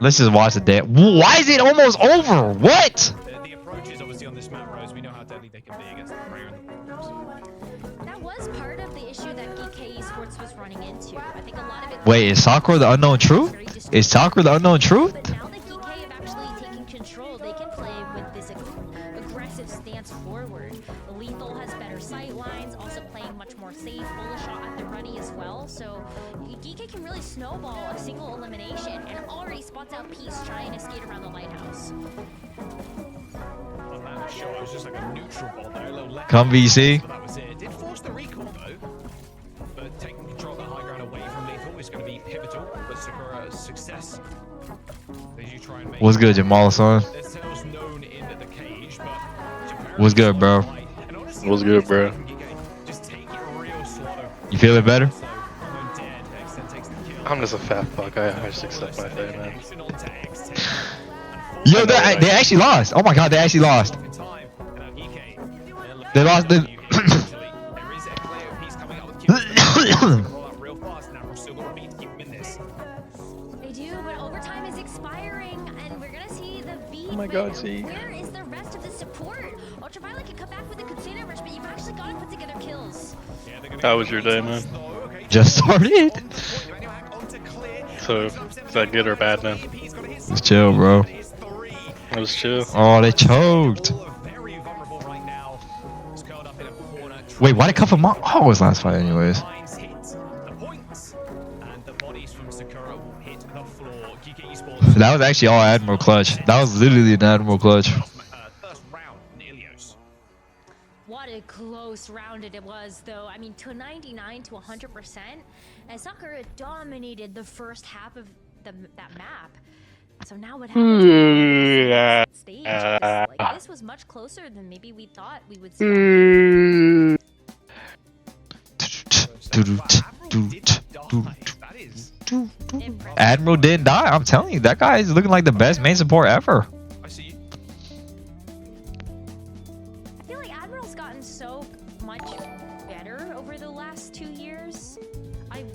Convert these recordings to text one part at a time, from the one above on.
Let's just watch the day. Why is it almost over? What? The approach is obviously on this map, Rose. We know how deadly they can be against the Freya and the Bombs. That was part of the issue that Geekay Esports was running into. I think a lot of it. Wait, is Sakura the unknown truth? Is Sakura the unknown truth? But now that Geekay have actually taken control, they can play with this aggressive stance forward. Lethal has better sight lines, also playing much more safe, bullet shot at the ready as well. So Geekay can really snowball a single elimination and already spots out Peace trying to skate around the lighthouse. On that shot, it was just like a neutral ball there, a little left. Come VC. That was it. It did force the recall though. But taking control of the high ground away from Lethal is going to be pivotal. But Sakura's success. As you try and make What's good, Jamal son? their cells known in the cage, but What's good, bro? and honestly, What's good, bro? just take it real swallow. You feeling better? So, when dead, X10 takes the kill. I'm just a fat fuck. I just accept my fate, man. Action onto X10. Yo, they actually lost. Oh my god, they actually lost. Time. And now Geekay, they're looking They lost. There is a clear piece coming up with kills. Roll out real fast. Now we're still got a beat to keep them in this. They do, but overtime is expiring, and we're gonna see the V. Oh my God, see. Where is the rest of the support? Ultraviolet can come back with a container rush, but you've actually got to put together kills. Yeah, they're gonna How was your day, man? Just started. So, is that good or bad, man? Just chill, bro. It was chill. Oh, they choked. Very vulnerable right now. It's curled up in a corner. Wait, why they cut from Oh, it was last fight anyways. Lines hit the points, and the bodies from Sakura will hit the floor. Geekay Esports. That was actually all Admiral clutch. That was literally an Admiral clutch. First round, Ilios. What a close round it was, though. I mean, to 99 to 100%, and Sakura dominated the first half of that map. So now what happens? Stage like this was much closer than maybe we thought we would see. That is. Admiral didn't die. I'm telling you, that guy is looking like the best main support ever. I see you. I feel like Admiral's gotten so much better over the last 2 years.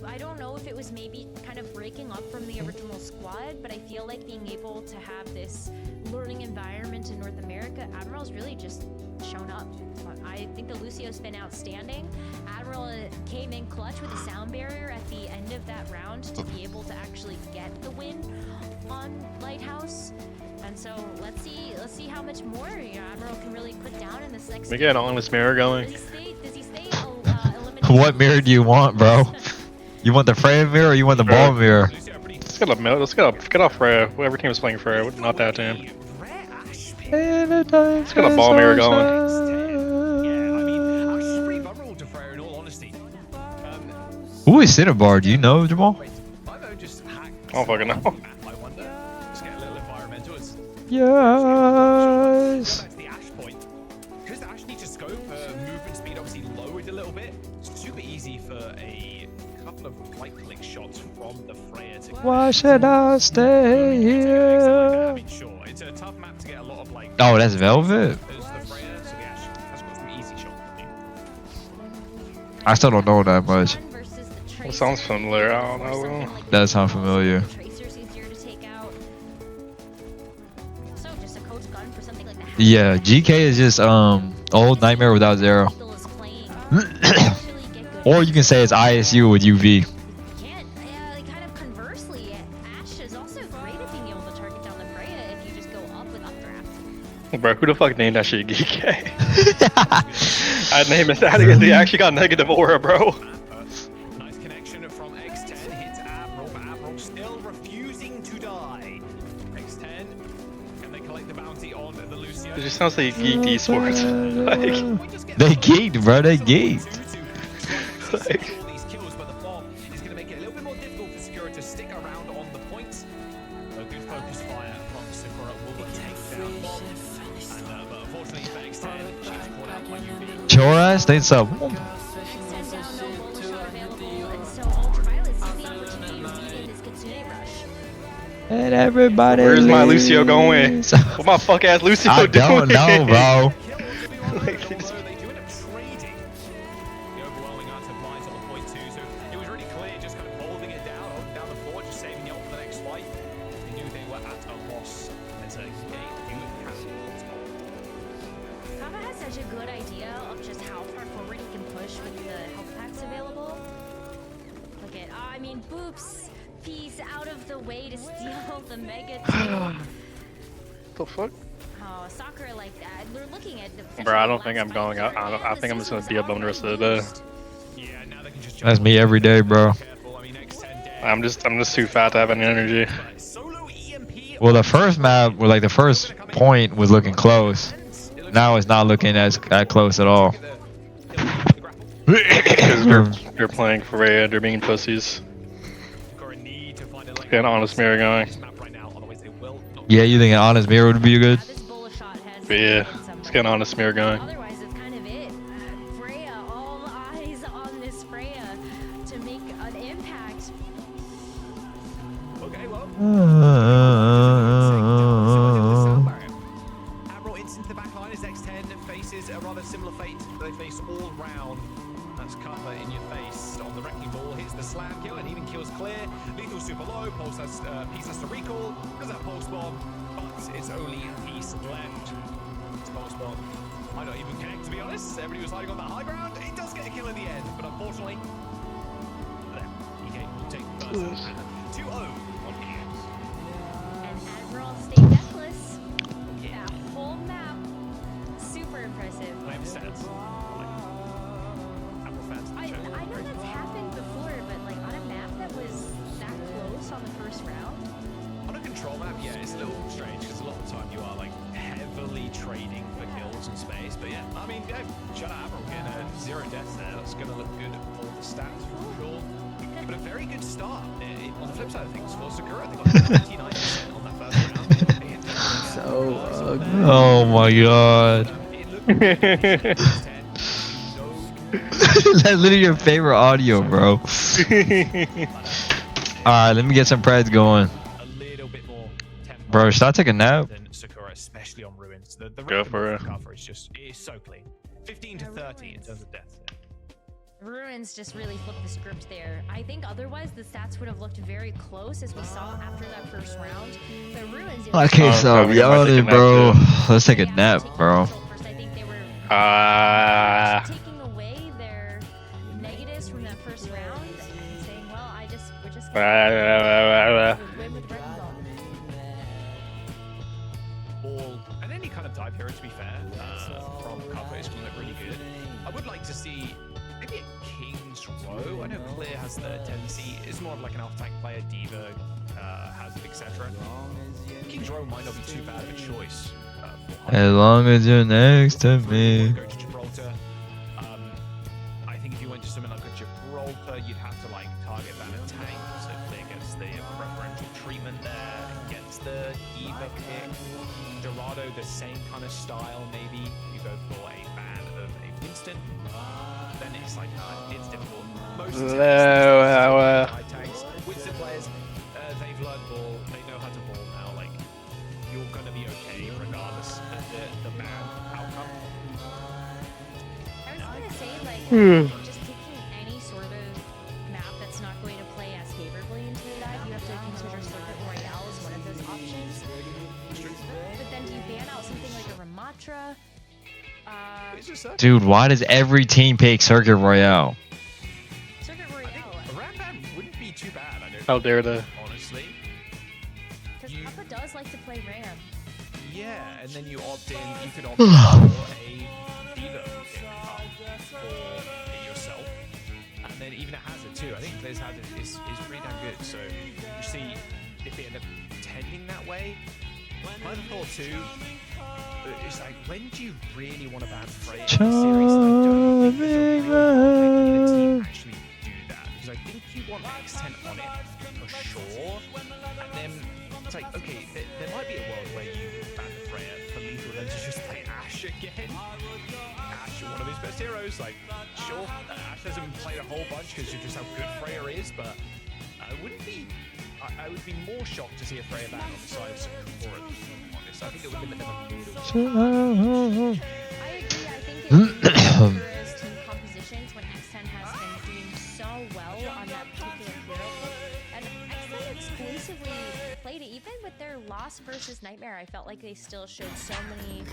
I don't know if it was maybe kind of breaking up from the original squad, but I feel like being able to have this learning environment in North America, Admiral's really just shown up. I think the Lucio's been outstanding. Admiral came in clutch with a sound barrier at the end of that round to be able to actually get the win on Lighthouse. And so let's see how much more Admiral can really put down in this next. We get an honest mirror going. Does he stay eliminated? What mirror do you want, bro? You want the frame mirror or you want the ball mirror? Let's get off Freya. Whoever team is playing Freya, not that team. Let's get a ball mirror going. Yeah, I mean, Ash is pretty vulnerable to Freya in all honesty. Who is Cinnabar? Do you know, Jamal? I don't just hack. I don't fucking know. I wonder. Let's get a little environmentalist. Yes. That's the Ash point. Because the Ash needs to scope, movement speed obviously lowered a little bit. It's super easy for a couple of right-click shots from the Freya to. Why should I stay I here? mean, sure, it's a tough map to get a lot of like. Oh, that's Velvet. There's the Freya, so the Ash has got some easy shots. I still don't know that much. It sounds familiar. I don't know. That sounds familiar. Tracer's easier to take out. So just a coach gun for something like that. Yeah, GK is just old Nightmare without Zero. Or you can say it's ISU with UV. Kind of conversely, Ash is also great at being able to target down the Freya if you just go up with updraft. Bro, who the fuck named that shit Geekay? I'd name it that because he actually got negative aura, bro. Nice connection from X10, hits Admiral, but Admiral still refusing to die. X10, can they collect the bounty on the Lucio? It just sounds like Geek Esports. Like, They geeked, bro. They geeked. like, all these kills, but the bomb is going to make it a little bit more difficult for Sakura to stick around on the point. A good focus fire from Sakura will take down bomb. And, but unfortunately for X10, she's caught out by UV. Chora, stay sub. X10 down, no bullet shot available, and so Ultraviolet sees the opportunity to lead in this Kitsune rush. And everybody. where's my Lucio going? leaves. What my fuck ass Lucio I doing? don't know, bro. Like, Although they do end up trading the overwhelming amount of lines on the point too, so it was really clear just kind of holding it down the floor, just saving the ult for the next fight. They knew they were such a good idea of just how far forward he can push with the health packs available. Look at, I mean, Boops, he's out of the way to steal the Mega too. The fuck? Oh, Sakura like that. We're looking at the. Bro, I don't think I'm going out. I think I'm just gonna be up on the rest of the day. Yeah, now they can just That's me every day, bro. careful. I mean, X10 I'm just too fat to have any energy. Solo EMP. Well, the first map, well, like the first point was looking close. Now it's not looking as close at all. Because they're playing for Freya, they're being pussies. Get an honest mirror going. Yeah, you think an honest mirror would be good? But yeah, let's get an honest mirror going. Otherwise, it's kind of it. Freya, all eyes on this Freya to make an impact. Okay, well. Admiral into the back line as X10 faces a rather similar fate they face all round. That's cover in your face on the wrecking ball. Hits the slam kill and even kills clear. Lethal super low. Pulse has piece has to recall. Does that pulse bomb? But it's only a piece left. It's pulse bomb. I don't even connect, to be honest. Everybody was hiding on that high ground. It does get a kill in the end, but unfortunately, Geekay will take the first. 2-0 on pgeheads. And Admiral stayed deathless. That whole map, super impressive. I have stats. Admiral fans. I know that's happened before, but like on a map that was that close on the first round. On a control map, yeah, it's a little strange because a lot of the time you are like heavily trading for kills and space. But yeah, I mean, yeah, shout out Admiral getting 0 deaths there. That's going to look good for the stats for sure. But a very good start on the flip side of things for Sakura. They got 99% on that first round. So ugly. Oh my god. It looked good. That's literally your favorite audio, bro. Alright, let me get some preds going. A little bit more tempo. Bro, should I take a nap? Than Sakura, especially on ruins. The Go for it. cover is just it is so clean. 15 to 30 in terms of deaths. Ruins just really flipped the script there. I think otherwise the stats would have looked very close as we saw after that first round. But Ruins. Okay, so we might take a yawning, nap bro. too. Let's take a nap, bro. First, I think they were taking away their negatives from that first round and saying, well, we're just Uh, win with Wrecking Ball. ball and any kind of dive hero, to be fair, from cover is going to look really good. I would like to see maybe a King's Row. I know Clear has the tendency, it's more of like an off tank player, Diva has it, etc. King's Row might not be too bad of a choice. As long as you're next to me. Go to Gibraltar. I think if you went to something like a Gibraltar, you'd have to like target that a tank, so Clear gets the preferential treatment there, gets the Diva pick. Dorado, the same kind of style, maybe. You go for a ban of a Winston. Then it's like, it's difficult. Most of the high tanks. Winston players, they've learned ball, they know how to ball now. Like, you're gonna be okay regardless of the ban outcome. I was gonna say, like, just picking any sort of map that's not going to play as favorably into the dive, you have to consider Circuit Royale as one of those options. But then do you ban out something like a Ramatra? It's just a Dude, why does every team pick Circuit Royale? Circuit Royale, a ram ban wouldn't be too bad, I don't How dare they? honestly. because Papa does like to play Ram. Yeah, and then you opt in, you could opt in for a Diva pick up for yourself. And then even a Hazard too. I think Clear's Hazard is pretty damn good. So you see if they end up tending that way. My other thought too is like, when do you really want to ban Freya in a series? I don't think there's a real point making the team actually do that. Because I think you want X10 on it for sure. And then it's like, okay, there might be a world where you ban Freya for lethal then to just play Ashe again. Ashe, one of his best heroes. Like, sure, Ashe hasn't played a whole bunch because of just how good Freya is, but I would be more shocked to see a Freya ban on the side of Sakura. I think it would limit them a little. I agree. I think Sakura's team compositions when X10 has been doing so well on that particular hero pick, and X10 exclusively plays right? Even with their loss versus Nightmare, I felt like they still showed so many.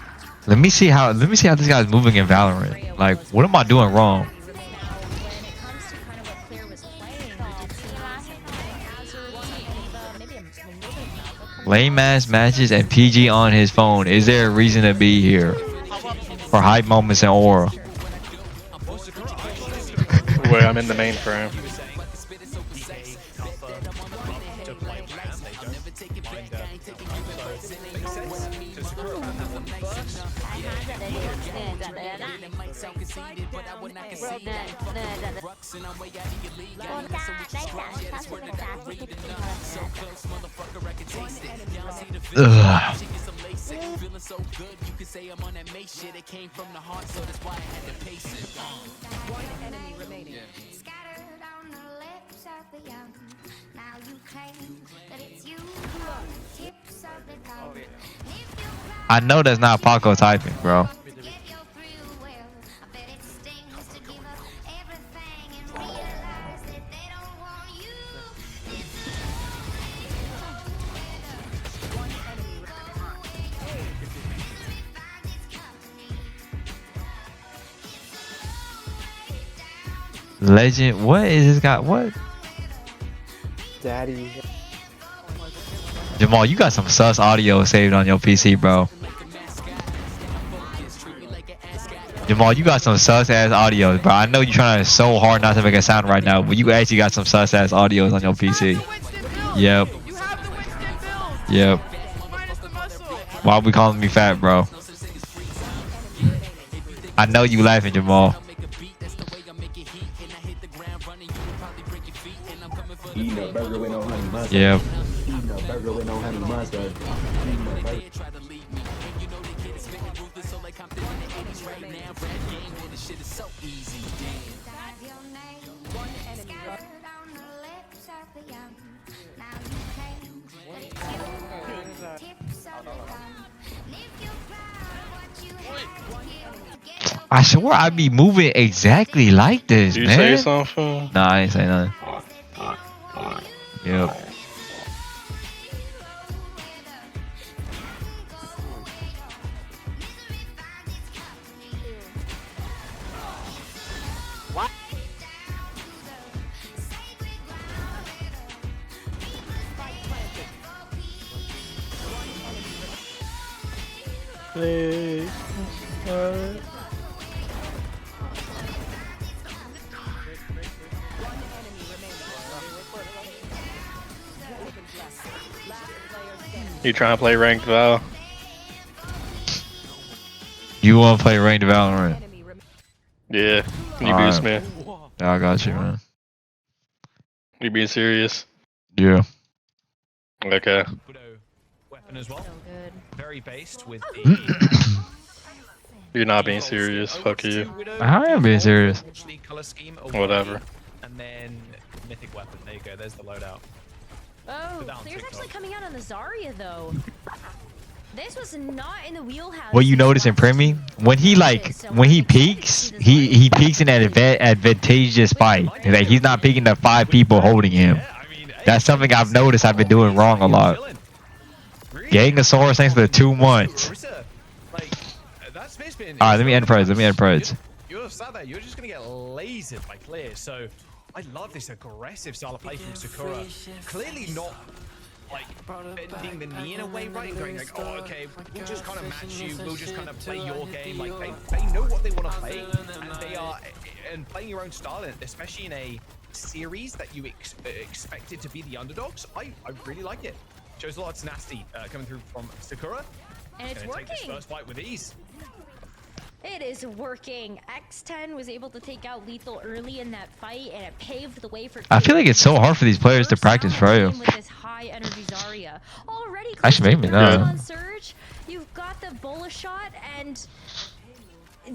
Let me see how this guy's moving in Valorant. Like, what am I doing wrong? Now, when it comes to kind of what Clear was playing, we did see Hazard, Eva, maybe a little bit of Lame ass matches and PG on his phone. Is there a reason to be here? For hype moments and aura. Wait, I'm in the main frame. Ugh. I know that's not Paco typing, bro. Legend, what is this guy? What? Daddy. Jamal, you got some sus audio saved on your PC, bro. Jamal, you got some sus ass audio, bro. I know you're trying so hard not to make a sound right now, but you actually got some sus ass audios on your PC. Yep. Yep. Why are we calling me fat, bro? I know you laughing, Jamal. Eating a burger with no honey mustard. Yeah. Eating a burger with no honey mustard. Eating a burger. I swear I be moving exactly like this, You man. say something? Nah, I ain't say nothing. Yep. Please. You trying to play ranked Val? You want to play ranked Valorant? Yeah. Can you Alright. boost me? Yeah, I got you, man. You being serious? Yeah. Okay. Weapon as well. So good. Very based with the. You're not being serious. Fuck you. I am being serious. Color scheme Whatever. And then mythic weapon. There you go. There's the loadout. Oh, Down Clear's TikTok. actually coming out on the Zarya though. This was not in the wheelhouse. What you notice in Premi? When he peaks, he peaks in an advantageous fight. Like he's not peaking the 5 people holding him. That's something I've noticed I've been doing wrong a lot. Getting a Saurus thanks for the 2 months. Alright, let me end Preds. You're sat there, you're just gonna get lasered by Clear. So I love this aggressive style of play from Sakura. Clearly not like bending the knee in a way, right? And going like, oh, okay, we'll just kind of match you. We'll just kind of play your game. Like they know what they want to play, and they are and playing your own style, especially in a series that you expected to be the underdogs. I really like it. Shows a lot of tenacity coming through from Sakura. And it's Gonna take this working. first fight with ease. It is working. X10 was able to take out Lethal early in that fight, and it paved the way for. I feel like it's so hard for these players to practice for you. With this high energy Zarya. Already Actually, maybe not. on Surge, you've got the bullet shot and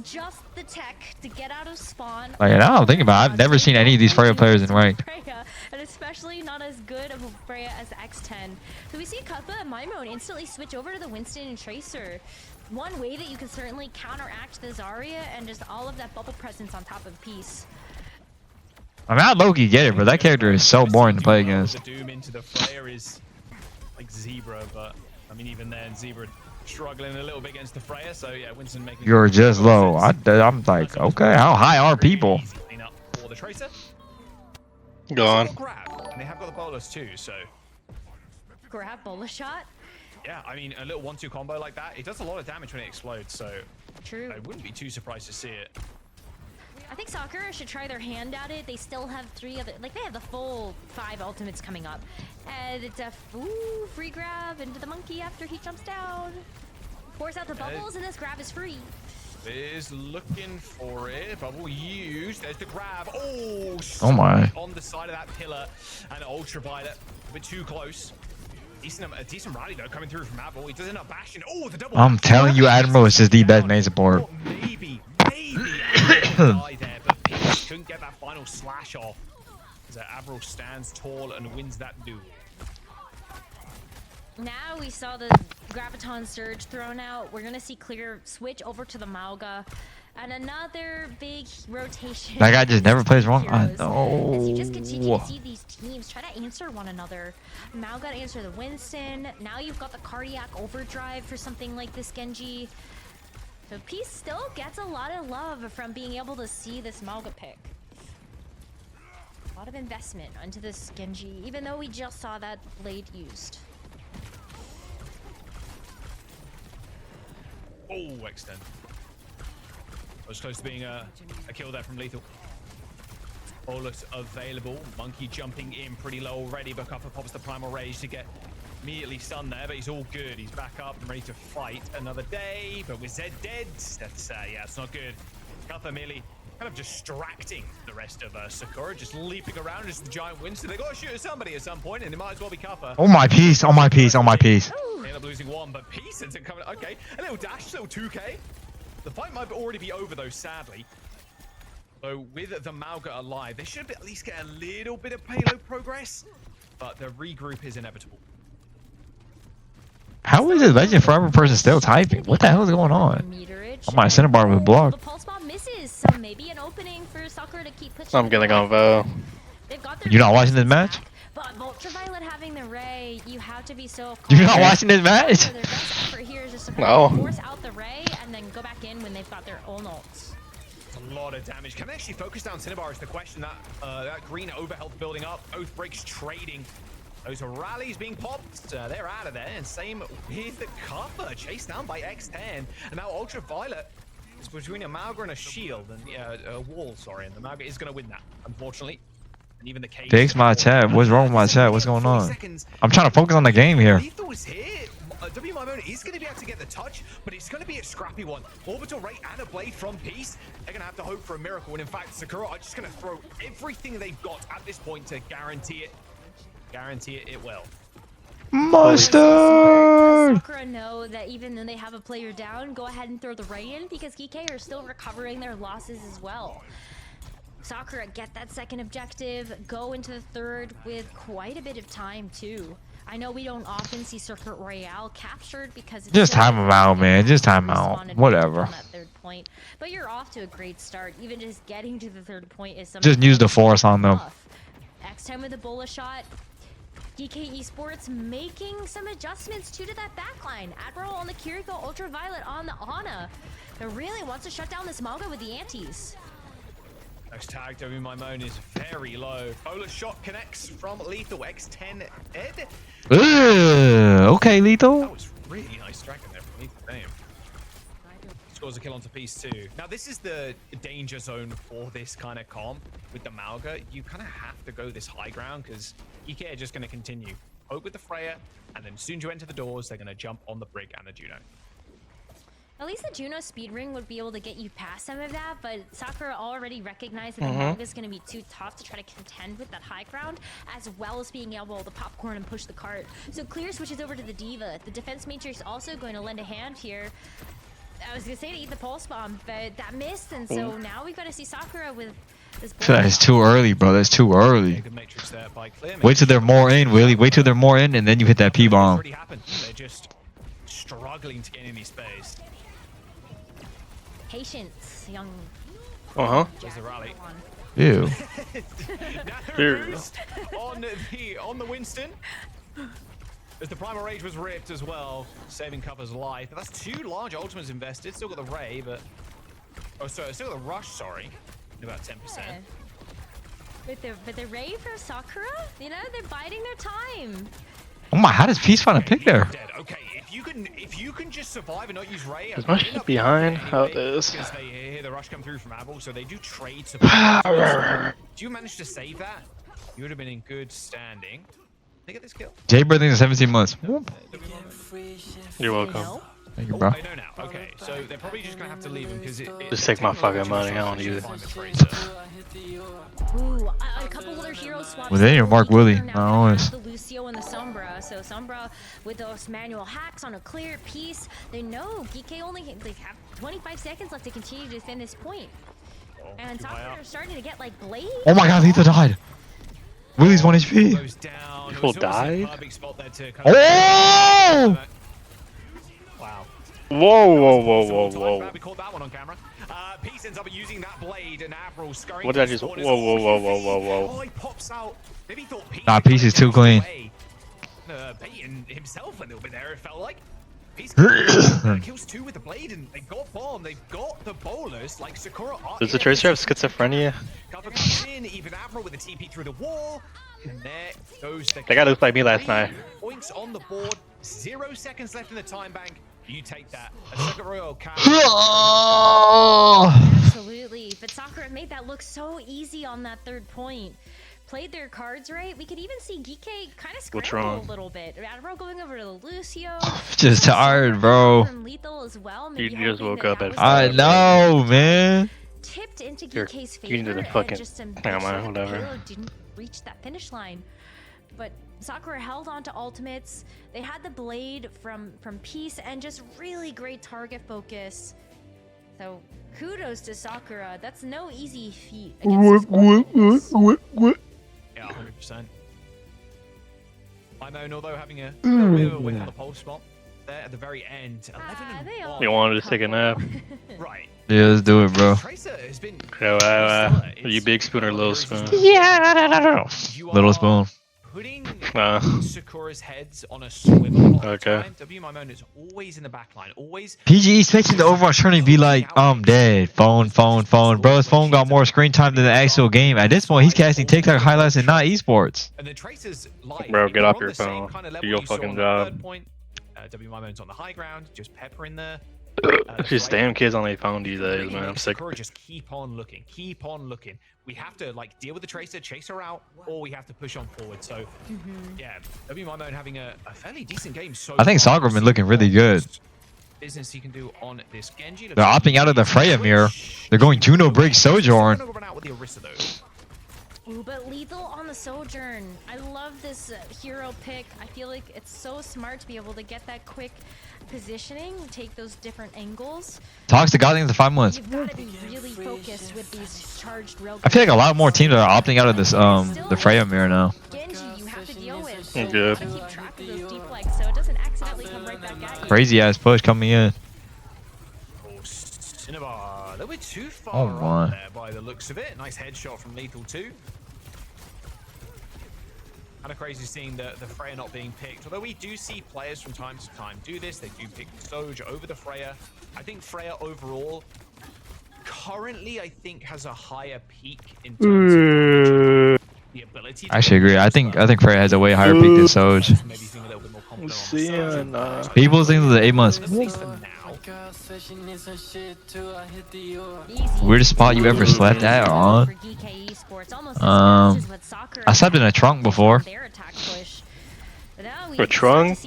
just the tech to get out of spawn. Like now I'm thinking about it, I've never seen any of these Freya players in ranked. Freya, and especially not as good of a Freya as X10. So we see Cuppa and Maimon instantly switch over to the Winston and Tracer. One way that you can certainly counteract the Zarya and just all of that bubble presence on top of Peace. I mean, I low-key get it, but that character is so boring to play against. The Doom into the Freya is like Zebra, but I mean even then Zebra struggling a little bit against the Freya. So yeah, Winston making. You're just low. I'm like, okay, how high are people? Easy cleanup for the Tracer. Gone. Grab, and they have got the bolus too. So Grab bullet shot. yeah, I mean a little 1-2 combo like that, it does a lot of damage when it explodes. So True. I wouldn't be too surprised to see it. I think Sakura should try their hand at it. They still have 3 other, like they have the full 5 ultimates coming up. And it's a free grab into the monkey after he jumps down. Pours out the bubbles and this grab is free. Is looking for it. Bubble used. There's the grab. Oh my. On the side of that pillar. And Ultraviolet a bit too close. A decent rally though coming through from Admiral. He does end up bashing. Oh, the double. I'm telling you, Admiral is just the best main support. Maybe die there, but Peach couldn't get that final slash off. As Admiral stands tall and wins that duel. Now we saw the Graviton Surge thrown out. We're gonna see Clear switch over to the Mauga. And another big rotation. That guy just never plays wrong. I know. As you just know. continue to see these teams try to answer one another. Mauga to answer the Winston. Now you've got the Cardiac Overdrive for something like this Genji. So Peace still gets a lot of love from being able to see this Mauga pick. A lot of investment into this Genji, even though we just saw that blade used. Oh, extend. Was close to being a kill there from Lethal. Bolus available. Monkey jumping in pretty low already, but Cuffer pops the Primal Rage to get immediately stunned there, but he's all good. He's back up and ready to fight another day, but with Zed dead, that's, yeah, it's not good. Cuffer merely kind of distracting the rest of Sakura, just leaping around as the giant wins. So they got to shoot at somebody at some point, and it might as well be Cuffer. Oh my piece, oh my piece, oh my piece. They end up losing one, but Peace ends up coming. Okay, a little dash, little 2K. The fight might already be over though, sadly. So with the Mauga alive, they should at least get a little bit of payload progress, but the regroup is inevitable. How is it Legend Forever person still typing? What the hell is going on? Oh my Cinnabar was blocked. The pulse bomb misses, so maybe an opening for Sakura to keep pushing. I'm gonna go Vo. You're not watching this match? But Ultraviolet having the Ray, you have to be so calm. You're not watching this match? So their best effort here is just to No. force out the Ray and then go back in when they've got their own ults. A lot of damage. Can they actually focus down Cinnabar is the question. That green overhealth building up. Oath breaks trading. Those rallies being popped. They're out of there. And same with the Cuffer. Chased down by X10. And now Ultraviolet is between a Mauga and a shield. And a wall, sorry. And the Mauga is going to win that, unfortunately. And even the cage. Fix my chat. What's wrong with my chat? What's going on? I'm trying to focus on the game here. Lethal is here. W Mimona is going to be able to get the touch, but it's going to be a scrappy one. Orbital Ray and a blade from Peace. They're going to have to hope for a miracle. And in fact, Sakura are just going to throw everything they've got at this point to guarantee it. Guarantee it will. Mustard! Sakura know that even though they have a player down, go ahead and throw the Ray in because Geekay are still recovering their losses as well. Sakura get that second objective, go into the third with quite a bit of time too. I know we don't often see Circuit Royale captured because it's Just time them out, man. Just time out. Whatever. On that third point. But you're off to a great start. Even just getting to the third point is something. Just use the force on them. X10 with a bola shot. DK Esports making some adjustments to that backline. Admiral on the Kiriko, Ultraviolet on the Ana. They really wants to shut down this Mauga with the antis. Next tag, W Mimone is very low. Bolus shot connects from Lethal. X10 Ed. Okay, Lethal. That was really nice tracking there from Lethal. Damn. Scores a kill onto Peace too. Now this is the danger zone for this kind of comp with the Mauga. You kind of have to go this high ground because Geekay are just going to continue. Hope with the Freya, and then as soon as you enter the doors, they're going to jump on the Brig and the Juno. At least the Juno speed ring would be able to get you past some of that, but Sakura already recognized that the Mauga is going to be too tough to try to contend with that high ground, as well as being able to popcorn and push the cart. So Clear switches over to the Diva. The defense matrix also going to lend a hand here. I was going to say to eat the pulse bomb, but that missed, and so now we've got to see Sakura with this. That's too early, bro. That's too early. Good matrix there by Clear. Wait till they're more in, Willie. Wait till they're more in, and then you hit that P-bomb. They're just struggling to get any space. Patience, young. There's the rally. Ew. On the Winston. As the Primal Rage was ripped as well, saving Cupper's life. But that's 2 large ultimates invested. Still got the Ray, but... Oh, sorry. Still got the Rush, sorry. About 10%. Yeah. But the Ray for Sakura, you know, they're biding their time. Oh my, how does Peace find a pick there? Dead. Okay, if you can just survive and not use Ray... Is my shit behind? How it is? Because they hear the rush come through from Abel, so they do trade support. Do you manage to save that? You would have been in good standing. They get this kill. Jay birthday in 17 months. Whoop. You're welcome. No? Thank you, bro. I know now. Okay, so they're probably just gonna have to leave him because it Just take my fucking money. I don't need it. Ooh, a couple other hero swaps. Well, they didn't mark Willie. Now Not always. the Lucio and the Sombra. So Sombra with those manual hacks on a clear piece. They know Geekay only have 25 seconds left to continue to defend this point. And Sakura are starting to get like blade. Oh my god, Lethal died. Willie's 1 HP. Goes down. People died? Oh! Wow. Whoa. We caught that one on camera. Peace ends up using that blade and Avril scurrying. What did I just? Whoa. Oh, he pops out. Maybe he thought Peace. Nah, Peace is too clean. Baiting himself a little bit there. It felt like. Peace kills 2 with the blade, and they got bomb. They've got the bowlers like Sakura. Does the Tracer have schizophrenia? Cover comes in, even Avril with the TP through the wall. And there goes the. That guy looked like me last night. Points on the board. 0 seconds left in the time bank. You take that. A second Royale cap. Absolutely. But Sakura made that look so easy on that 3rd point. Played their cards right. We could even see Geekay kind of scramble a little bit. Admiral going over to Lucio. Just tired, bro. Lethal as well. You just woke up at. I know, man. Tipped into Here, Geekay's you need favor to fucking- and just to make Never mind, sure that the whatever. payload didn't reach that finish line. But Sakura held on to ultimates. They had the blade from Peace and just really great target focus. So kudos to Sakura. That's no easy feat against this squad like this. Yeah, 100%. Imo, although having a little bit of a win on the pulse spot there at the very end. 11 and They all 1. You wanted to take a nap? Right. Yeah, let's do it, bro. Tracer has been. Are you big spoon or little spoon? You Little are spoon. Putting Nah. Sakura's heads on a swivel all the Okay. time. W Mimon is always in the back line. Always. PGE expecting the Overwatch tournament to be like, I'm dead. Phone. Bro, his phone got more screen time than the actual game. At this point, he's casting TikTok highlights and not esports. And then Tracer's live. Bro, get off on your the same phone. kind of Do level your you saw fucking on the job. 3rd point. W Mimon's on the high ground, just peppering there. Just damn kids on their phone these days, man. I'm sick. Sakura, just keep on looking. We have to like deal with the Tracer, chase her out, or we have to push on forward. So, yeah, W Mimon having a fairly decent game. So I think Sakura been looking really good. Business he can do on this Genji. They're opting out of the Freya mirror. They're going Juno Break Sojourn. Run out with the Orisa though. Ooh, but Lethal on the Sojourn. I love this hero pick. I feel like it's so smart to be able to get that quick positioning, take those different angles. Talks to Goddamn the 5 months. You've got to be really focused with these charged rail. I feel like a lot more teams are opting out of this the Freya mirror now. Genji, you have to deal with. So you Good. gotta keep track of those deep legs so it doesn't accidentally come right back at you. Crazy ass push coming in. Cinnabar, a little bit too far Oh, up my. there by the looks of it. Nice headshot from Lethal too. Kind of crazy seeing the Freya not being picked. Although we do see players from time to time do this. They do pick the Soj over the Freya. I think Freya overall, currently, I think has a higher peak in terms of the ability. I actually agree. I think Freya has a way higher peak than Soj. Maybe being a little bit more confident on the Soj. People think the 8 months. At least for now. Weirdest spot you ever slept at or on? I slept in a trunk before. A trunk?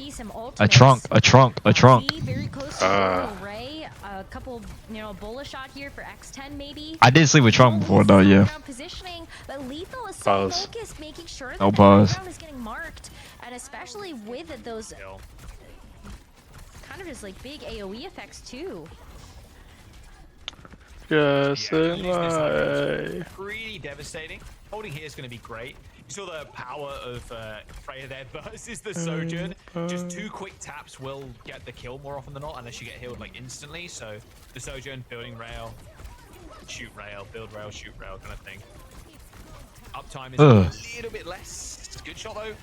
A trunk. Very close to Ray. A couple, bullet shot here for X10 maybe. I did sleep with trunk before though, yeah. Positioning, but Lethal is so Pause. focused, making sure that No the pause. ground is getting marked, and especially with those kind of just like big AOE effects too. Just Yeah, in losing this my. is pretty devastating. Holding here is going to be great. You saw the power of Freya there versus the Sojourn. Just 2 quick taps will get the kill more often than not, unless you get healed like instantly. So the Sojourn building rail, shoot rail, build rail, shoot rail kind of thing. Uptime is a little bit less. Good shot though.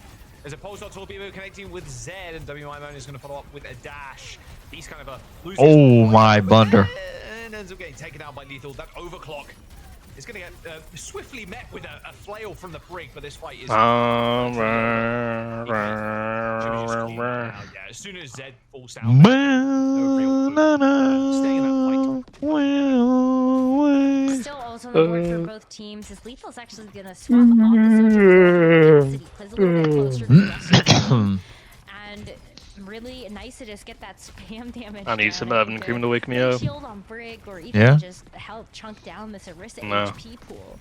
There's a pulsar torpedo connecting with Z, and WMI is going to follow up with a dash. He's kind of a loser. Oh my blunder. And ends up getting taken out by Lethal. That overclock is going to get swiftly met with a flail from the brig, but this fight is... Yeah, as soon as Z falls down, no real staying in that fight. Still also on the board for both teams is Lethal's actually gonna swap off the social plays a little bit closer to the rest of the team. And really nice to just get that spam damage. I need some oven cream to wake me up. Shield on Brig or even Yeah. just help chunk down this Orisa HP pool.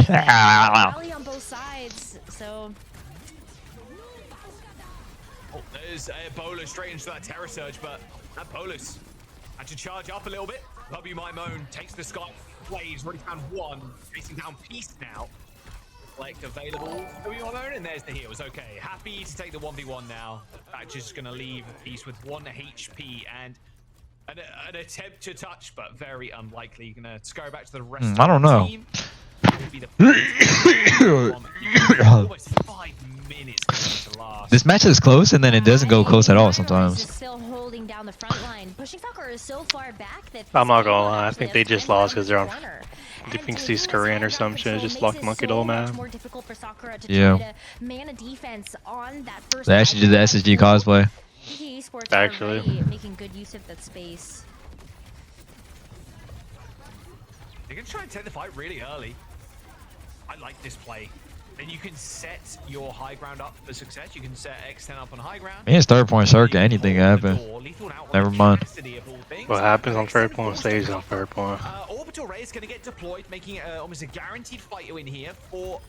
Wow. Rally on both sides, so Oh, there's a Bolus straight into that Terror Surge, but that Bolus had to charge up a little bit. My Moan takes the Sky Blaze, already found one, chasing down Peace now. Like available My Moan, and there's the heals. Okay, happy to take the 1v1 now. That's just gonna leave Peace with 1 HP and an attempt to touch, but very unlikely. You're gonna scurry back to the rest of I don't the know. team. Would be the almost 5 minutes to last. This match is close, and then it doesn't go close at all sometimes. Still holding down the front line. Pushing Sakura is so far back that I'm not gonna lie, I think they just lost because they're on defense Korean or some shit. Just locked monkey doll, man. Yeah. Man a defense on that first. They actually did the SSG cosplay. Actually. Making good use of that space. You're gonna try and take the fight really early. I like this play. Then you can set your high ground up for success. You can set X10 up on high ground. It's third point circuit. Anything can happen. Never mind. What happens on third point stays on third point. Orbital Ray is going to get deployed, making it almost a guaranteed fight win here for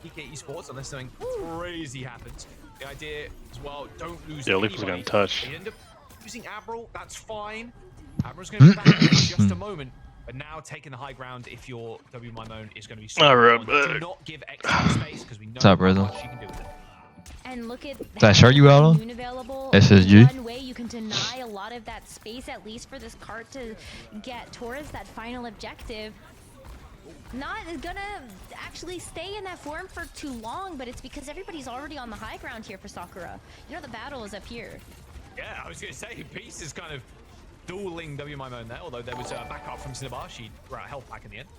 Geekay Esports, unless something crazy happens. The idea as well, don't lose. Yeah, Leaf was going to touch. They end up using Admiral, that's fine. Admiral's going to be back in just a moment. But now taking the high ground, if your My Moan is going to be so do not give X space because we know What's up, how Rizzo? much you can do with it. And look at that shirt you out on? SSG? One way you can deny a lot of that space, at least for this cart to get towards that final objective. Not gonna actually stay in that form for too long, but it's because everybody's already on the high ground here for Sakura. You know the battle is up here. Yeah, I was going to say, Beast is kind of dueling My Moan there, although there was a backup from Cinnabar. She ran out of health back in the end.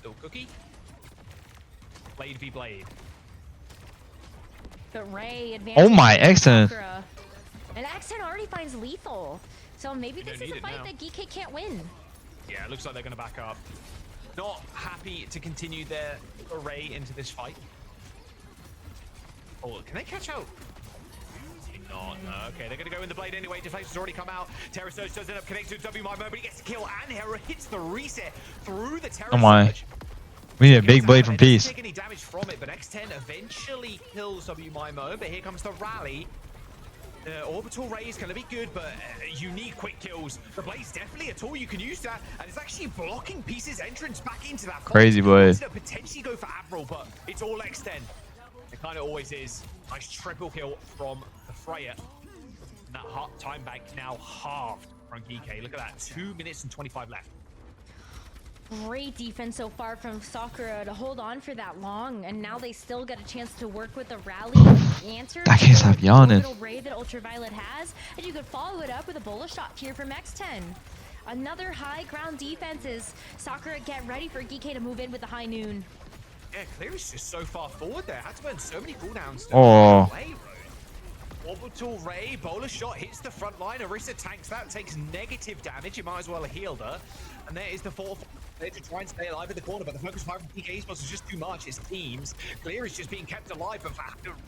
Little cookie. Blade v Blade. But Ray advances. Oh my, excellent. Sakura. And X10 already finds Lethal. So maybe this is a fight that Geekay can't win. Yeah, it looks like they're going to back up. Not happy to continue their array into this fight. Oh, can they catch out? Not. Okay, they're going to go in the blade anyway. Deflation's already come out. Terror Surge does end up connecting to My Moan, but he gets the kill, and Hera hits the reset through the Terror Oh my. Surge. We need a big blade from Peace. Doesn't take any damage from it, but X10 eventually kills My Moan, but here comes the rally. The orbital ray is going to be good, but you need quick kills. The blade's definitely a tool you can use that, and it's actually blocking Peace's entrance back into that fight. Crazy blade. Potentially go for Admiral, but it's all X10. It kind of always is. Nice triple kill from the Freya. And that time bank now halved from Geekay. Look at that, 2 minutes and 25 left. Great defense so far from Sakura to hold on for that long, and now they still get a chance to work with the rally answer. I can't stop yawning. Little ray that Ultraviolet has, and you could follow it up with a bullet shot here from X10. Another high ground defense is Sakura get ready for Geekay to move in with the high noon. Yeah, Cleary's just so far forward there. Had to burn so many cooldowns. Oh. Orbital Ray, bowler shot hits the front line. Orisa tanks that, takes negative damage. You might as well have healed her. And there is the fourth. They to try and stay alive in the corner, but the focus fire from Geekay Esports is just too much. His teams. Clear is just being kept alive, but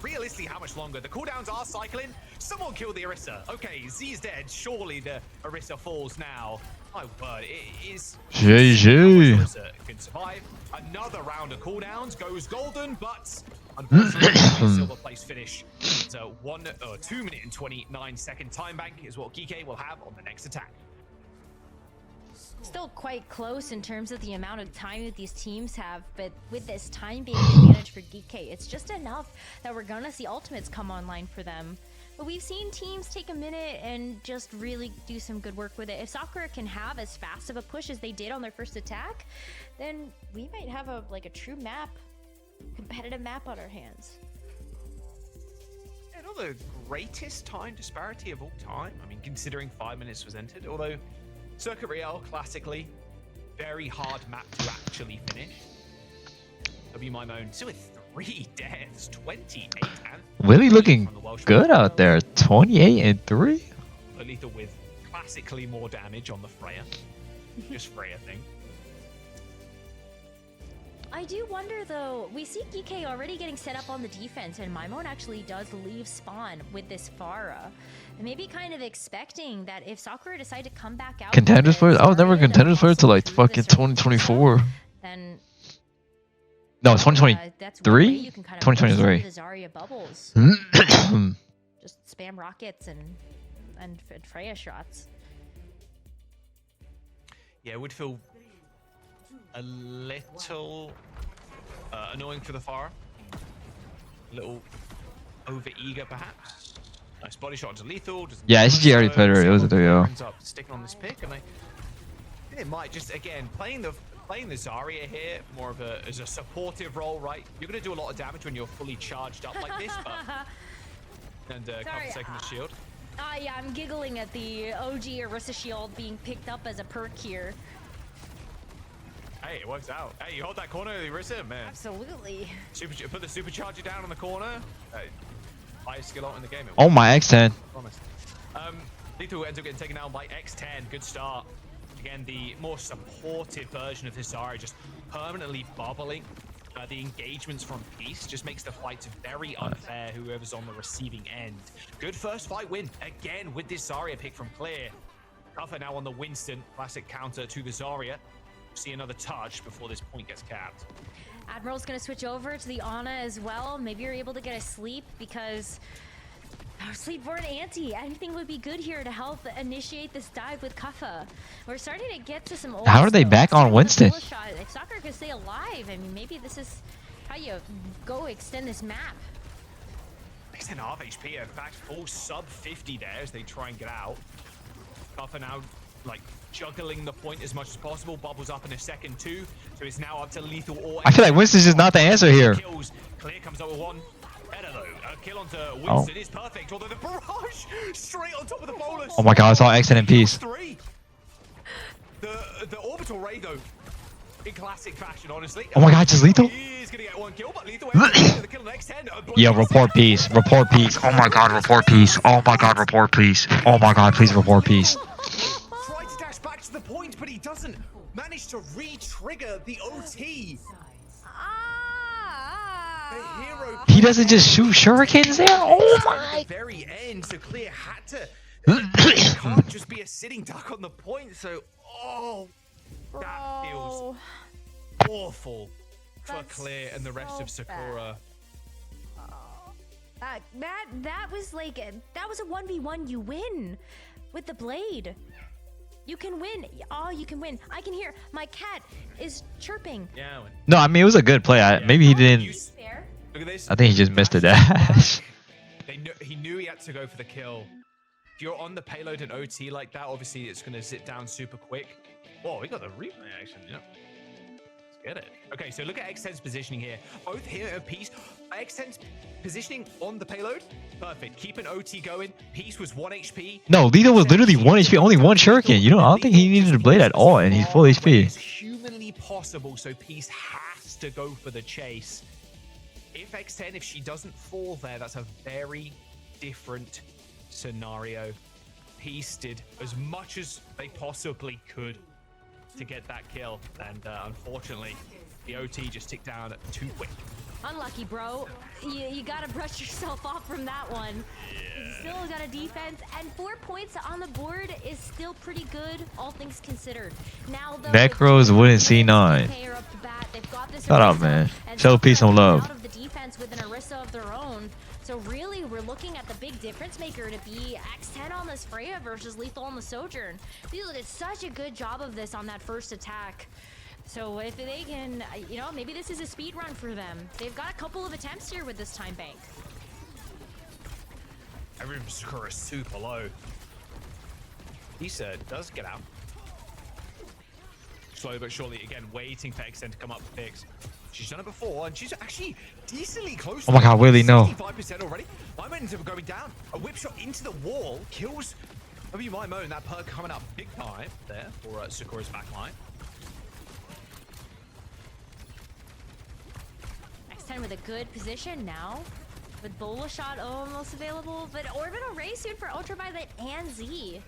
realistically, how much longer? The cooldowns are cycling. Someone killed the Orisa. Okay, Z's dead. Surely the Orisa falls now. My word, it is. GG. Orisa can survive. Another round of cooldowns goes golden, but unfortunately, silver place finish. So 2 minute and 29 second time bank is what Geekay will have on the next attack. Still quite close in terms of the amount of time that these teams have, but with this time being an advantage for Geekay, it's just enough that we're gonna see ultimates come online for them. But we've seen teams take a minute and just really do some good work with it. If Sakura can have as fast of a push as they did on their first attack, then we might have a true map, competitive map on our hands. not the greatest time disparity of all time. I mean, considering 5 minutes was entered, although Circuit Royale, classically, very hard map to actually finish. W My Moan, so with 3 deaths, 28 and Willie looking good out there. 28 and 3. Lethal with classically more damage on the Freya. Just Freya thing. I do wonder though, we see Geekay already getting set up on the defense, and Maimon actually does leave spawn with this Pharah. And maybe kind of expecting that if Sakura decide to come back out, Contenders player? I was never a contenders player till like fucking 2024. Then No, it's 2023? that's one way you can kind of 2023. the Zarya bubbles. Just spam rockets and Freya shots. Yeah, it would feel a little annoying for the Pharah. A little over-eager, perhaps. Nice body shot to lethal. Yeah, SG already played her. It was a 3-0. Ends up sticking on this pick, and I think it might just, again, playing the Zarya here more of as a supportive role, right? You're going to do a lot of damage when you're fully charged up like this, but... And Kaf's taking the shield. Yeah, I'm giggling at the OG Orisa shield being picked up as a perk here. Hey, it works out. Hey, you hold that corner, Orisa, man. Absolutely. Put the supercharger down on the corner. Highest skill out in the game. Oh my X10. Promise. Lethal ends up getting taken down by X10. Good start. Again, the more supportive version of this Zarya just permanently bubbling. The engagements from Peace just makes the fights very unfair, whoever's on the receiving end. Good first fight win, again, with this Zarya pick from Clear. Kafa now on the Winston, classic counter to the Zarya. See another touch before this point gets capped. Admiral's gonna switch over to the Ana as well. Maybe you're able to get a sleep because our sleep-born anti. Anything would be good here to help initiate this dive with Kafa. We're starting to get to some old How are they back on Winston? If Sakura could stay alive, I mean, maybe this is how you go extend this map. Makes an half HP, in fact, full sub 50 there as they try and get out. Kafa now, like, juggling the point as much as possible. Bubbles up in a second too, so it's now up to lethal or... I feel like Winston's just not the answer here. Kills. Clear comes up with one. Better though. A kill onto Winston is perfect, although the barrage straight on top of the bolus. Oh my god, I saw X10 in peace. 3. The orbital ray though, in classic fashion, honestly. Oh my god, just lethal? He's gonna get one kill, but lethal the kill on X10. Yo, report peace. Report peace. Oh my god, report peace. Oh my god, report peace. Oh my god, please report peace. Tries to dash back to the point, but he doesn't manage to re-trigger the OT. The hero. He doesn't just shoot shurikens there? Oh my. Very end, so Clear had to. It can't just be a sitting duck on the point, so that feels awful for Clear and the rest of Sakura. That was like that was a 1v1 you win with the blade. You can win. Oh, you can win. I can hear my cat is chirping. Yeah. No, I mean, it was a good play. Maybe he didn't. Look at this. I think he just missed a dash. He knew he had to go for the kill. If you're on the payload and OT like that, obviously it's going to sit down super quick. Whoa, we got the replay action. Yeah. Let's get it. Okay, so look at X10's positioning here. Both here and Peace. X10's positioning on the payload. Perfect. Keep an OT going. Peace was 1 HP. No, Lethal was literally 1 HP, only 1 shuriken. You know, I don't think he needed a blade at all, and he's full HP. It's humanly possible, so Peace has to go for the chase. If X10, if she doesn't fall there, that's a very different scenario. Peace did as much as they possibly could to get that kill, and unfortunately, the OT just ticked down too quick. Unlucky, bro. You gotta brush yourself off from that one. Yeah. Still got a defense, and 4 points on the board is still pretty good, all things considered. Now, though, Necros wouldn't C9. Shut up, man. Show peace and love. Out of the defense with an Orisa of their own. So really, we're looking at the big difference maker to be X10 on this Freya versus Lethal on the Sojourn. Lethal did such a good job of this on that first attack. So if they can, you know, maybe this is a speed run for them. They've got a couple of attempts here with this time bank. Every Sakura is super low. He does get out. Slowly but surely, again, waiting for X10 to come up with picks. She's done it before, and she's actually decently close. Oh my God, Willie, no. 65% already. My momentum going down. A whip shot into the wall kills. Maybe you might moan that perk coming up big time there for Sakura's backline. X10 with a good position now. With Bola shot almost available, but Orbital Ray soon for Ultraviolet and Z.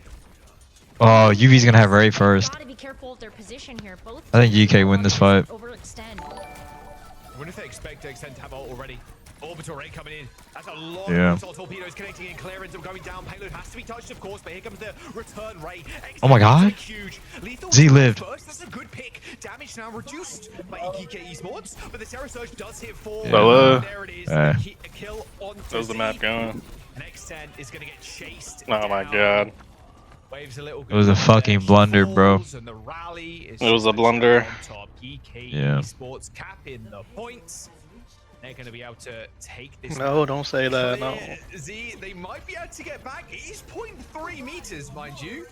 Oh, UV's gonna have Ray first. Gotta be careful with their position here. Both I think Geekay win this fight. overextend. I wonder if they expect X10 to have ult already. Orbital Ray coming in. That's a lot Yeah. of torpedoes connecting in. Clearance of going down. Payload has to be touched, of course, but here comes the return Ray. X10 Oh my God. Huge. Lethal Z lived. First. That's a good pick. Damage now reduced by Geekay Esports, but the Terror Surge does hit 4. Yeah. There it is. Yeah. A kill on There's the map going. And X10 is going to get chased. Oh my down. God. Waves a little It was a good fucking there. blunder, bro. Falls, and the rally is It was just a blunder. on top. Geekay Yeah. Esports capping the points. They're going to be able to take this. No, don't say that. No. Z, they might be able to get back. It is 0.3 meters, mind you.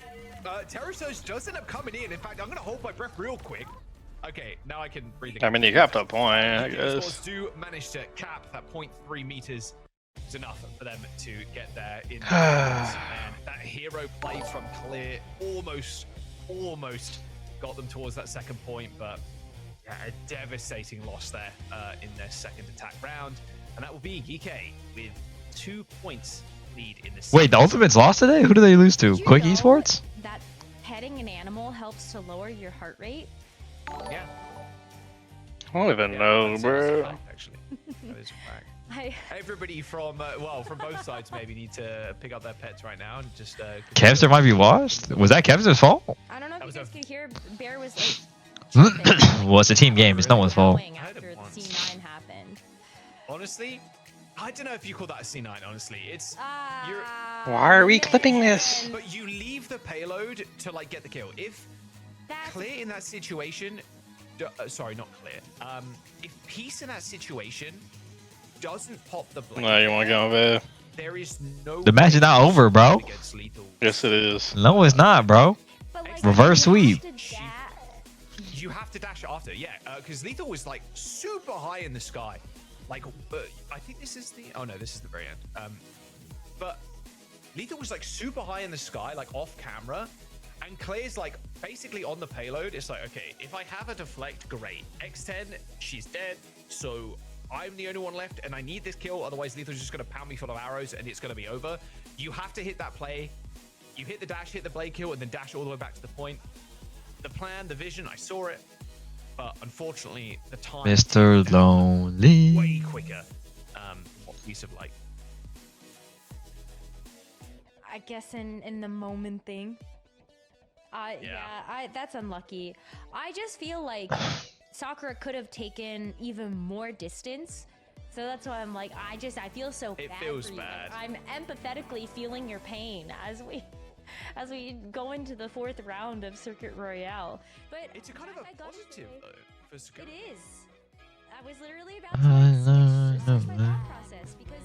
Terror Surge does end up coming in. In fact, I'm going to hold my breath real quick. Okay, now I can breathe again. I mean, you capped a point, I Geekay guess. Esports do manage to cap that 0.3 meters. It's enough for them to get there in the points. And that hero play from Clear almost got them towards that second point, but yeah, a devastating loss there in their second attack round. And that will be Geekay with 2 points lead in the Wait, the Ultimates lost today? Who did they lose to? Did you Quick know Esports? that petting an animal helps to lower your heart rate? Yeah. I don't even know, that's bro. a fact, actually. That is a fact. Everybody from both sides maybe need to pick up their pets right now and just. Kevster might be washed? Was that Kevster's fault? I don't know if That you was guys a- could hear. Bear was like. tripping, Well, it's a team game. It's no one's fault. yowling after the C9 happened. Honestly, I don't know if you call that a C9. Honestly, it's. Why are we clipping this? But you leave the payload to like get the kill. If Clear in that situation, sorry, not Clear. If Peace in that situation doesn't pop the blade, No, you want to go over? there is no. The match is not over, bro. Against Lethal. Yes, it is. No, it's not, bro. But, like, Reverse you sweep. have to da- You have to dash after, yeah, because Lethal was like super high in the sky. Like, I think this is the. Oh no, this is the very end. But Lethal was like super high in the sky, like off camera, and Clay's like basically on the payload. It's like, okay, if I have a deflect, great. X10, she's dead, so I'm the only one left, and I need this kill. Otherwise, Lethal's just gonna pound me full of arrows, and it's gonna be over. You have to hit that play. You hit the dash, hit the blade kill, and then dash all the way back to the point. The plan, the vision, I saw it, but unfortunately, the time. Mr. Lonely. Way quicker. What piece of like. I guess in the moment thing. Yeah, that's unlucky. I just feel like Sakura could have taken even more distance. So that's why I'm like, I feel so It bad feels for you. bad. I'm empathetically feeling your pain as we go into the 4th round of Circuit Royale. But It's a kind of a I got to positive say, though. For Sakura. It is. I was literally about to switch my thought process because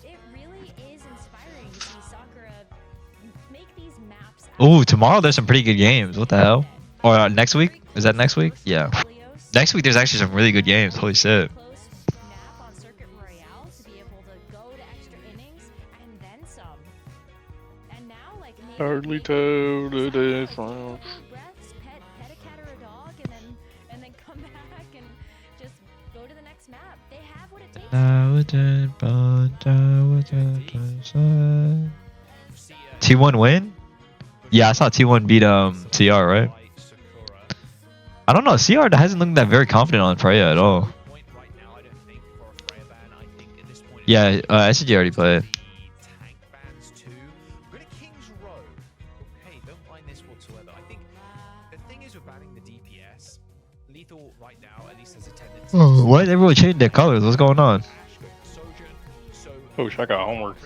it really is inspiring to see Sakura make these maps. Ooh, tomorrow there's some pretty good games. What the hell? Or next week? Is that next week? Yeah. Next week there's actually some really good games. Holy shit. Close map on Circuit Royale to be able to go to extra innings and then some. And now, like, maybe Hardly told a breaths, difference. pet a cat or a dog, and then come back and just go to the next map. They have what it takes. T1 win? Yeah, I saw T1 beat CR, right? I don't know. CR hasn't looked that very confident on Freya at all. Yeah, SG already played. Tank bans too. We're going to King's Row. Okay, don't mind this whatsoever. I think the thing is with banning the DPS, Lethal right now at least has a tendency. Oh, why did everyone change their colors? What's going on? Oh, I got homework.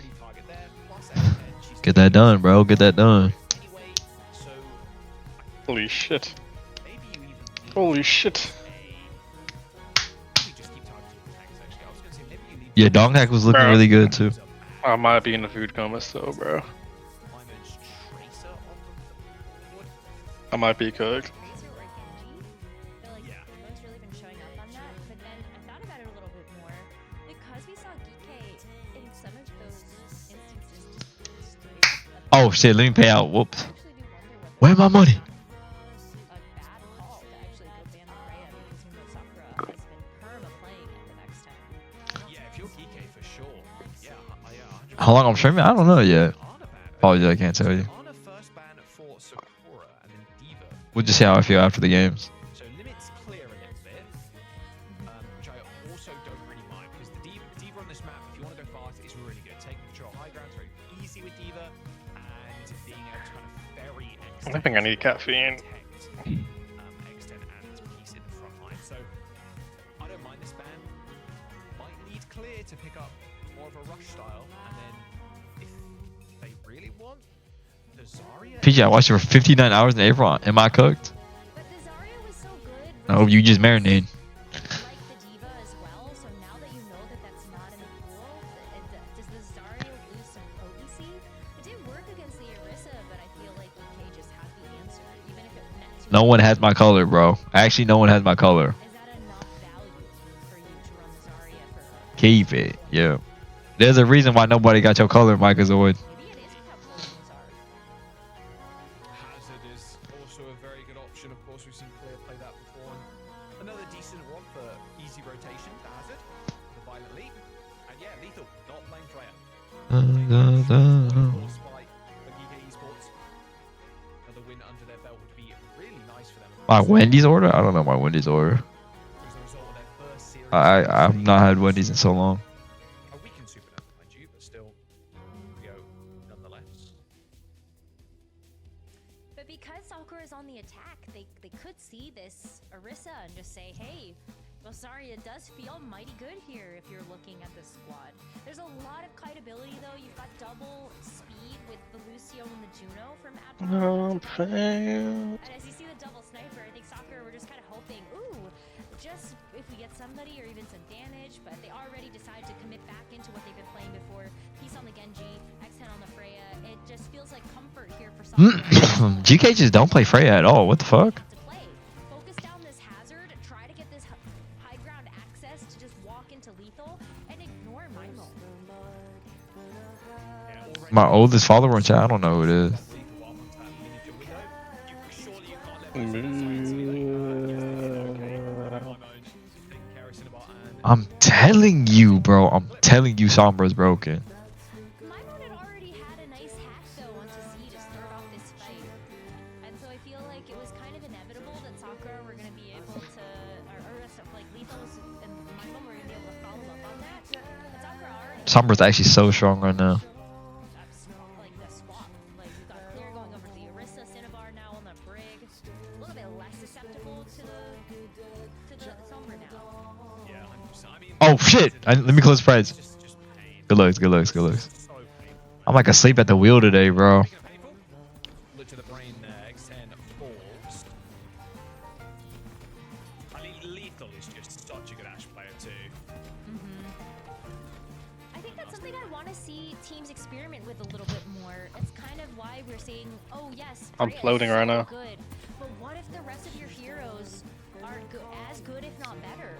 Get that done, bro. Get that done. Holy shit. Holy shit. Yeah, Dong Hack was looking Bro. really good too. I might be in the food coma still, bro. I might be cooked. Tracer or Genji. I feel like no one's really been showing up on that. But then Oh shit, let me pay out. Whoops. I actually do wonder what Where my money? a bad call to actually go ban the Freya because you know Sakura has been perma playing it the next time. Yeah, if you're Geekay for sure. Yeah, yeah. How long I'm streaming? I don't know yet. Arna ban. Apologies, I can't tell you. Arna first ban for Sakura and then Diva. We'll just see how I feel after the games. So limits clear a little bit, which I also don't really mind because the Diva on this map, if you want to go fast, is really good. Taking control high ground is very easy with Diva, and being able to kind of very I think I need caffeine. extend and piece in the front line. So I don't mind this ban. Might need clear to pick up more of a rush style, and then if they really want the Zarya. PG, I watched you for 59 hours in April. Am I cooked? But the Zarya was so good. No, you just marinated. Like the Diva as well. So now that you know that that's not in the pool, does the Zarya lose some potency? It didn't work against the Orisa, but I feel like EK just had the answer, even if it meant to. No one has my color, bro. Actually, no one has my color. Is that enough value for you to run the Zarya for? Keep it. Yeah. There's a reason why nobody got your color, Microzoid. Maybe it is how close are. Hazard is also a very good option. Of course, we've seen Clear play that before. And another decent one for easy rotation to Hazard. The violent leap. And yeah, lethal. Not playing Freya. Or Spike for Geekay Esports. Another win under their belt would be really nice for them. My Wendy's order? I don't know my Wendy's order. As a result of their first series. I've not had Wendy's in so long. A weakened Supernova, mind you, but still, we go nonetheless. But because Sakura is on the attack, they could see this Orisa and just say, hey, well, sorry, it does feel mighty good here if you're looking at the squad. There's a lot of kite ability, though. You've got double speed with the Lucio and the Juno from Admiral. And as you see the double sniper, I think Sakura were just kind of hoping, ooh, just if we get somebody or even some damage, but they already decided to commit back into what they've been playing before. Piece on the Genji, X10 on the Freya. It just feels like comfort here for Sakura. GK just don't play Freya at all. What the fuck? To play. Focus down this hazard, try to get this high ground access to just walk into lethal and ignore Mimo. My oldest follower in chat, I don't know who it is. I'm telling you, bro. I'm telling you, Sombra's broken. Mimo had already had a nice hack though onto Z to start off this fight. And so I feel like it was kind of inevitable that Sakura were going to be able to, or stuff like Lethals and Mimo were going to be able to follow up on that. But Sakura already Sombra's actually so strong right now. like the swap. Like we've got Clear going over to the Orisa, Cinnabar now on the Brig. A little bit less susceptible to the Sombra now. Yeah, 100%. I mean, Oh shit! Let me close Preds. just pain. Good looks, good looks, good looks. So painful. I'm like asleep at the wheel today, bro. Speaking of painful, look to the brain there. X10 falls. I mean, Lethal is just such a good Ashe player too. I think that's something I want to see teams experiment with a little bit more. It's kind of why we're saying, oh yes, I'm Freya is floating right so now. good, but what if the rest of your heroes are as good, if not better?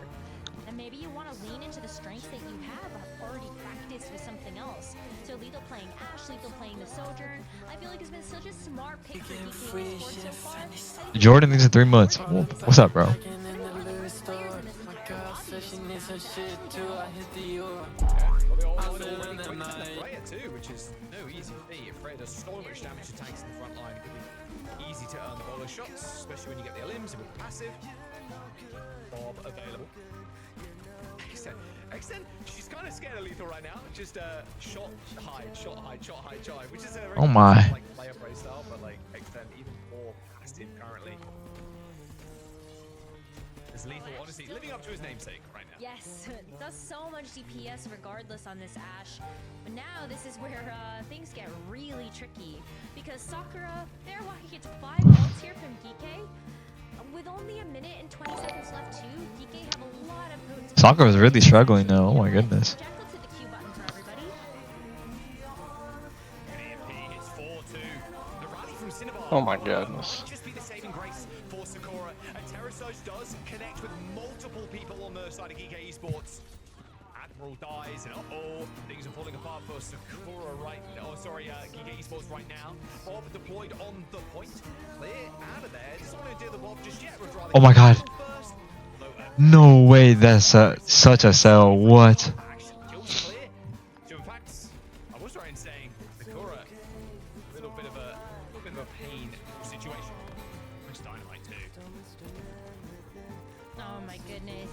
And maybe you want to lean into the strengths that you have already practiced with something else. So Lethal playing Ashe, Lethal playing the Sojourn. I feel like it's been such a smart pick for DK Esports so far. I think Jordan thinks in 3 months. What's up, bro? there's one of the best players in this entire lobby. Well, they're already quick to the Freya too, which is no easy feat. If Freya does so much damage to tanks in the front line, it could be easy to earn the bowler shots, especially when you get the limbs with the passive. Bob available. Extend, she's kind of scared of Lethal right now. Just shot, hide, shot, hide, shot, hide, shot, hide, which is a very Oh my. like player play style, but like Extend even more passive currently. Is Lethal honestly living up to his namesake right now? Yes, does so much DPS regardless on this Ashe. But now this is where things get really tricky. Because Sakura, they're walking into 5 ults here from Geekay. With only a minute and 20 seconds left too, Geekay have a lot of potency. Sakura is really struggling now. Oh my goodness. Jackal to the Q button for everybody. EMP, it's 4-2. The rally from Cinnabar. Oh my goodness. Might just be the saving grace for Sakura. And Terrasage does connect with multiple people on the side of Geekay Esports. Admiral dies, and things are falling apart for Sakura right now. Oh, sorry, Geekay Esports right now. Bob deployed on the point. Clear out of there. Doesn't want to deal the Bob just yet. Would rather Oh my God. first. No way. That's such a sell. What? Action kills clear. So in fact, I was right in saying Sakura, a little bit of a pain situation. Which Dynamite too. Oh my goodness.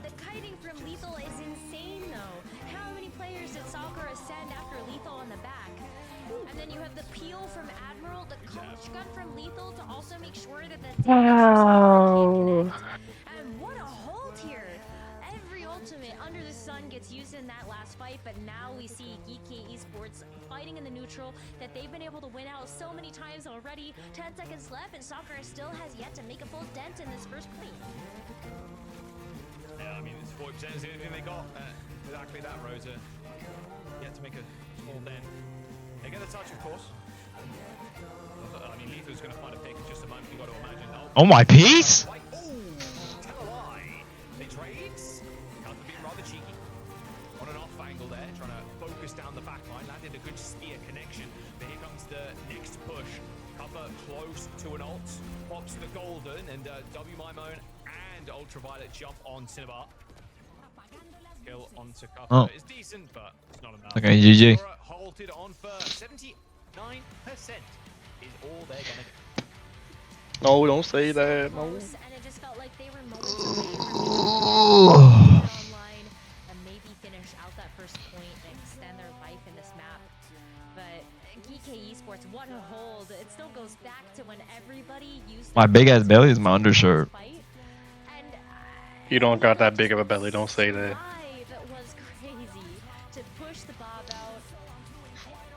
The kiting from Lethal is insane though. How many players did Sakura send after Lethal on the back? And then you have the peel from Admiral, the coach gun from Lethal to also make sure that the Wow. and what a hold here! Every ultimate under the sun gets used in that last fight, but now we see Geekay Esports fighting in the neutral that they've been able to win out so many times already. 10 seconds left, and Sakura still has yet to make a full dent in this first point. Yeah, I mean, it's 40% is the only thing they got. Exactly that, Rosa. Yet to make a small dent. They get a touch, of course. I mean, Lethal's going to find a pick in just a moment. You've got to imagine. Oh my piece. Like, tell a lie. They trades. Counter being rather cheeky. On an off angle there, trying to focus down the back line. Landed a good spear connection. But here comes the next push. Cover close to an ult. Pops the golden and W Mimone and ultraviolet jump on Cinnabar. Kill onto cover. Oh. It's decent, but it's not enough. Okay, GG. Sakura halted on first. 79% is all they're gonna do. No, don't say that. No. And it just felt like they were moments away from online and maybe finish out that first point and extend their life in this map. But Geekay Esports, what a hold. It still goes back to when everybody used My big ass belly is my undershirt. fight. And You don't got that big of a belly. Don't say that. that was crazy to push the Bob out.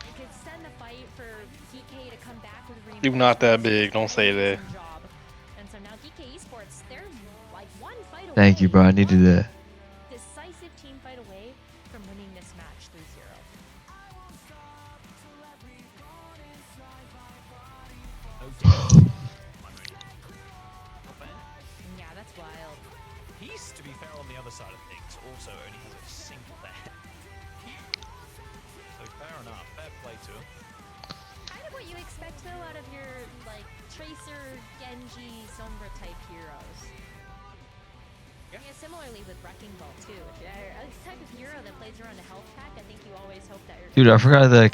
You could send the fight for Geekay to come back with You're not that big. Don't say that. job. And so now Geekay Esports, they're like one fight away. Thank you, bro. I needed that. Decisive team fight away from winning this match 3-0. Yeah, that's wild. He's, to be fair, on the other side of things, also only has a single there. So fair enough, fair play to him. Kind of what you expect though out of your like Tracer, Genji, Sombra type heroes. Yeah. Yeah, similarly with Wrecking Ball too. If you're a type of hero that plays around a health pack, I think you always hope that you're Dude, I forgot that.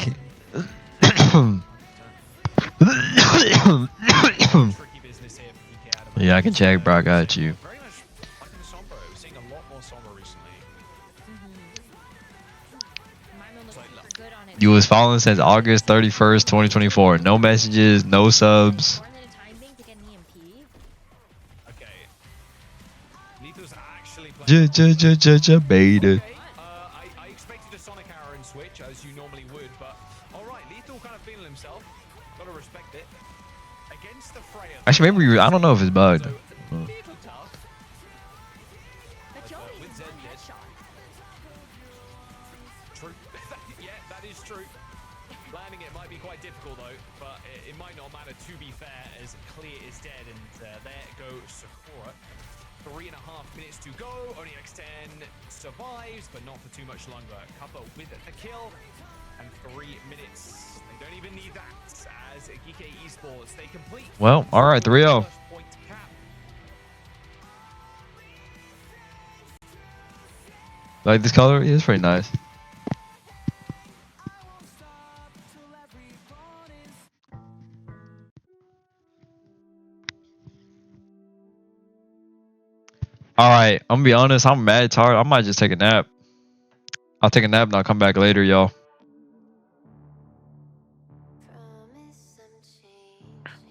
Tricky business here for DK Adam. Yeah, I can check, bro. I got you. Very much like in the Sombra. We're seeing a lot more Sombra recently. Mimo looks super good on it. You was following since August 31st, 2024. No messages, no subs. More than a time bank to get an EMP. Okay. Lethal's actually playing. Beta. Okay, I expected a Sonic Arrow and switch, as you normally would, but alright, Lethal kind of feeling himself. Gotta respect it. Against the Freya. Actually, maybe I don't know if it's bugged. So, little tough. But you only with need Zed one dead. headshot. True. Yeah, that is true. Landing it might be quite difficult though, but it might not matter to be fair, as Clear is dead, and there goes Sakura. 3.5 minutes to go. Only X10 survives, but not for too much longer. Kappa with the kill, and 3 minutes. They don't even need that as Geekay Esports. They complete. Well, all right, 3-0. First point cap. Like this color? Yeah, it's pretty nice. All right, I'm gonna be honest. I'm mad tired. I might just take a nap. I'll take a nap and I'll come back later, y'all.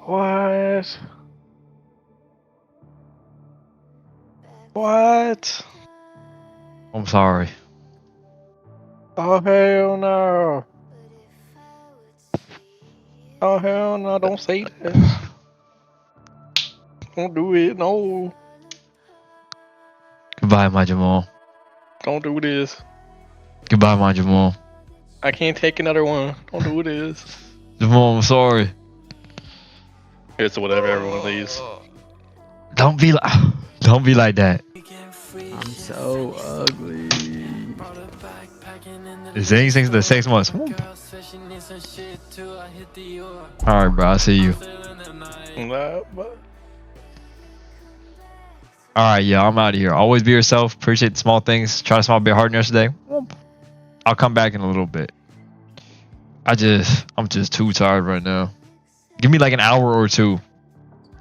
What? What? I'm sorry. Oh hell no! Oh hell no! Don't say that. Don't do it. No. Goodbye, my Jamal. Don't do this. Goodbye, my Jamal. I can't take another one. Don't do this. Jamal, I'm sorry. It's whatever. Everyone leaves. Don't be like that. I'm so ugly. Is anything the 6 months? Whoop. All right, bro. I'll see you. All right, yeah. I'm out of here. Always be yourself. Appreciate the small things. Try to smile a bit harder than yesterday. Whoop. I'll come back in a little bit. I'm just too tired right now. Give me like an hour or two.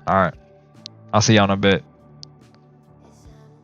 All right. I'll see y'all in a bit.